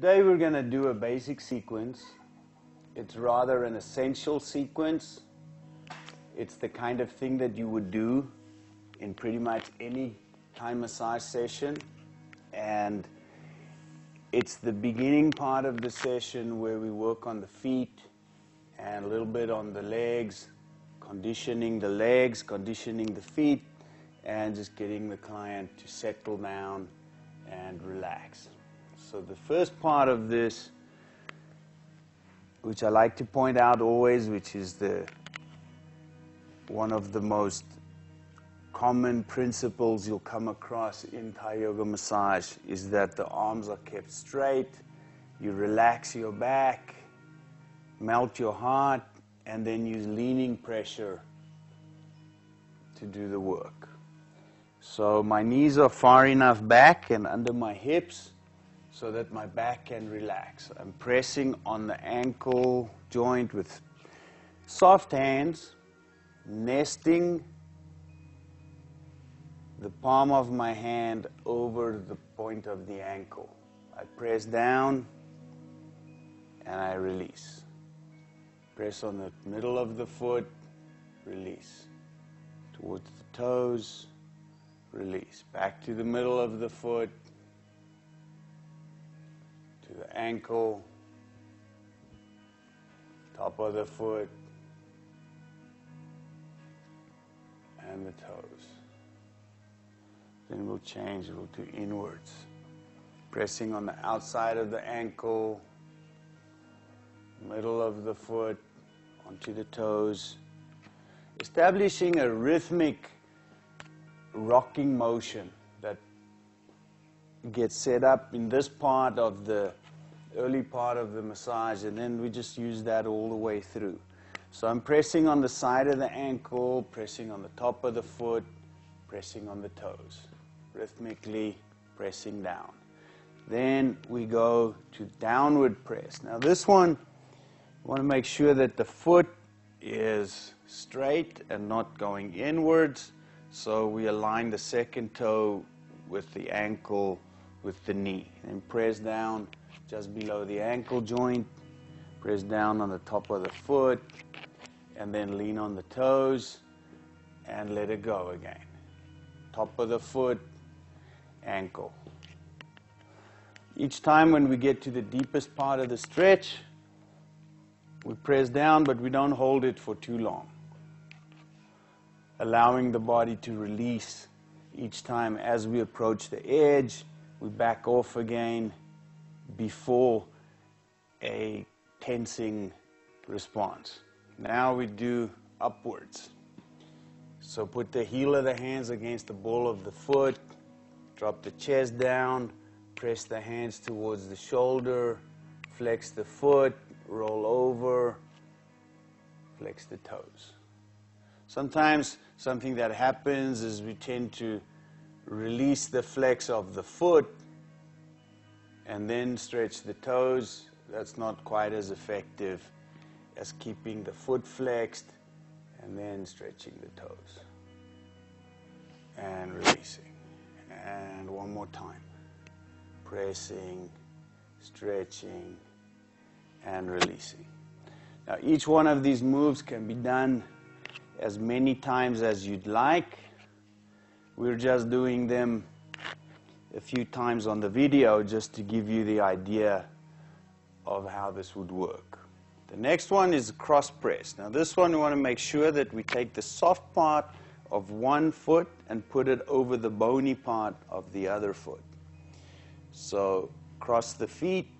Today we're going to do a basic sequence. It's rather an essential sequence. It's the kind of thing that you would do in pretty much any Thai massage session. And it's the beginning part of the session where we work on the feet and a little bit on the legs, conditioning the legs, conditioning the feet, and just getting the client to settle down and relax. So the first part of this, which I like to point out always, which is one of the most common principles you'll come across in Thai yoga massage, is that the arms are kept straight, you relax your back, melt your heart, and then use leaning pressure to do the work. So my knees are far enough back and under my hips so that my back can relax. I'm pressing on the ankle joint with soft hands, nesting the palm of my hand over the point of the ankle. I press down and I release. Press on the middle of the foot, release. Towards the toes, release. Back to the middle of the foot, to the ankle, top of the foot, and the toes. Then we'll change, we'll do inwards. Pressing on the outside of the ankle, middle of the foot, onto the toes. Establishing a rhythmic rocking motion that gets set up in this part of the early part of the massage, and then we just use that all the way through. So I'm pressing on the side of the ankle, pressing on the top of the foot, pressing on the toes, rhythmically pressing down. Then we go to downward press. Now this one, you want to make sure that the foot is straight and not going inwards. So we align the second toe with the ankle, with the knee. And press down just below the ankle joint. Press down on the top of the foot. And then lean on the toes and let it go again. Top of the foot, ankle. Each time when we get to the deepest part of the stretch, we press down, but we don't hold it for too long. Allowing the body to release each time as we approach the edge, we back off again before a tensing response. Now we do upwards. So put the heel of the hands against the ball of the foot, drop the chest down, press the hands towards the shoulder, flex the foot, roll over, flex the toes. Sometimes something that happens is we tend to release the flex of the foot and then stretch the toes. That's not quite as effective as keeping the foot flexed and then stretching the toes. And releasing. And one more time. Pressing, stretching, and releasing. Now each one of these moves can be done as many times as you'd like. We're just doing them a few times on the video just to give you the idea of how this would work. The next one is cross press. Now this one we want to make sure that we take the soft part of one foot and put it over the bony part of the other foot. So cross the feet,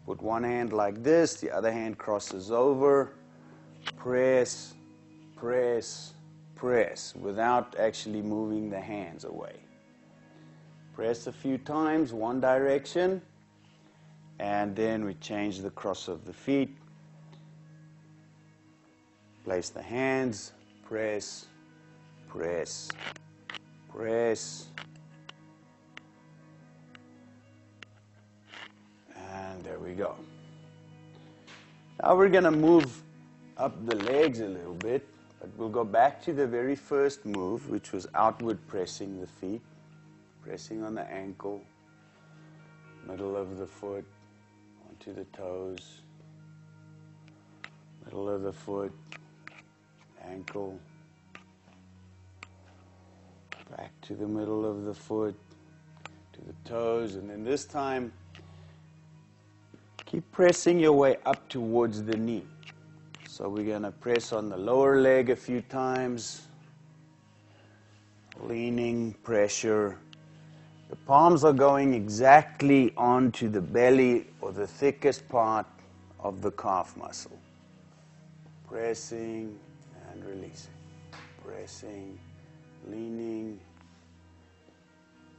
put one hand like this, the other hand crosses over, press, press, press, without actually moving the hands away. Press a few times, one direction, and then we change the cross of the feet. Place the hands, press, press, press, and there we go. Now we're going to move up the legs a little bit, but we'll go back to the very first move, which was outward pressing the feet, pressing on the ankle, middle of the foot, onto the toes, middle of the foot, ankle, back to the middle of the foot, to the toes, and then this time keep pressing your way up towards the knee. So we're going to press on the lower leg a few times, leaning, pressure. The palms are going exactly onto the belly or the thickest part of the calf muscle. Pressing and releasing. Pressing, leaning.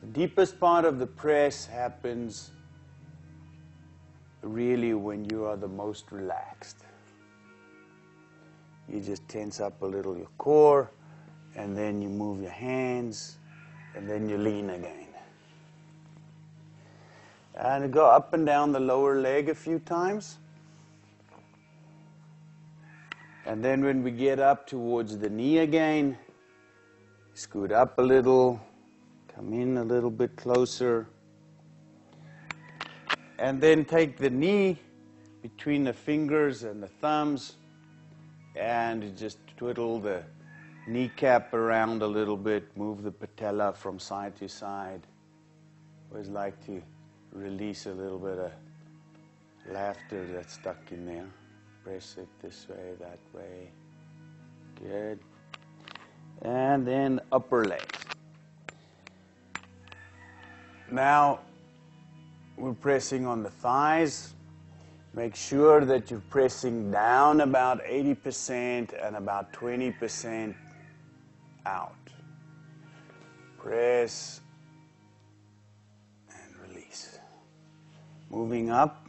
The deepest part of the press happens really when you are the most relaxed. You just tense up a little your core, and then you move your hands, and then you lean again. And go up and down the lower leg a few times. And then when we get up towards the knee again, scoot up a little, come in a little bit closer. And then take the knee between the fingers and the thumbs and just twiddle the kneecap around a little bit, move the patella from side to side. Always like to release a little bit of laughter that's stuck in there. Press it this way, that way. Good. And then upper legs. Now we're pressing on the thighs. Make sure that you're pressing down about 80% and about 20% out. Press and release. Moving up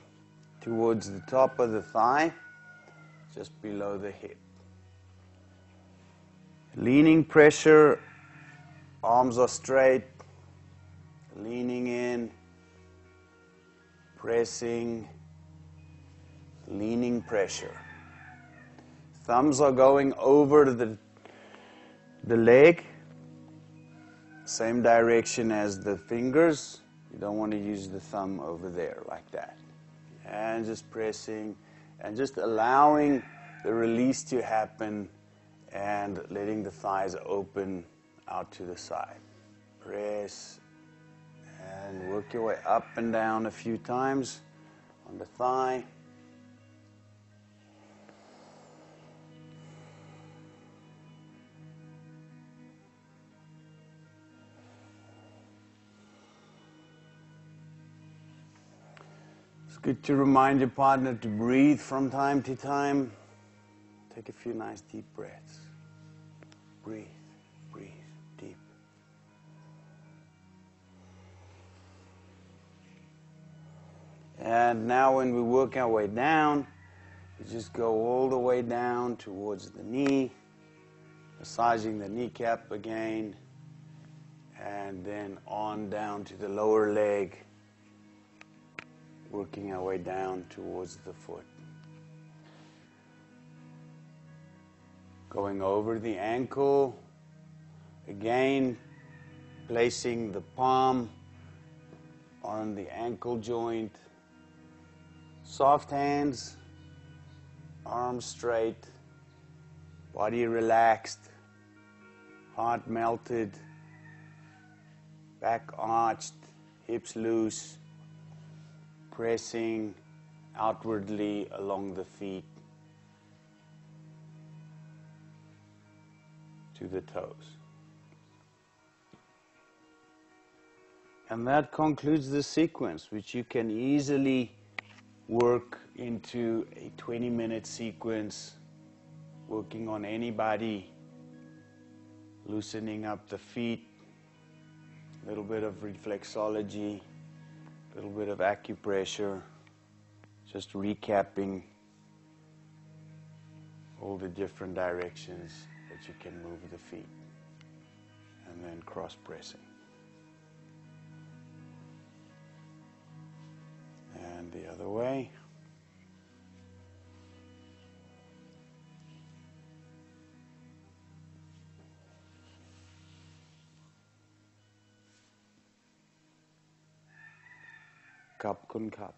towards the top of the thigh, just below the hip. Leaning pressure, arms are straight, leaning in, pressing, leaning pressure. Thumbs are going over the leg, same direction as the fingers. You don't want to use the thumb over there like that. And just pressing and just allowing the release to happen and letting the thighs open out to the side. Press and work your way up and down a few times on the thigh. It's good to remind your partner to breathe from time to time. Take a few nice deep breaths. Breathe, breathe, deep. And now when we work our way down, we just go all the way down towards the knee, massaging the kneecap again, and then on down to the lower leg, working our way down towards the foot. Going over the ankle, again, placing the palm on the ankle joint. Soft hands, arms straight, body relaxed, heart melted, back arched, hips loose, pressing outwardly along the feet to the toes. And that concludes the sequence, which you can easily work into a 20-minute sequence, working on anybody, loosening up the feet, a little bit of reflexology, a little bit of acupressure, just recapping all the different directions that you can move the feet, and then cross-pressing. And the other way. Cup kun cup.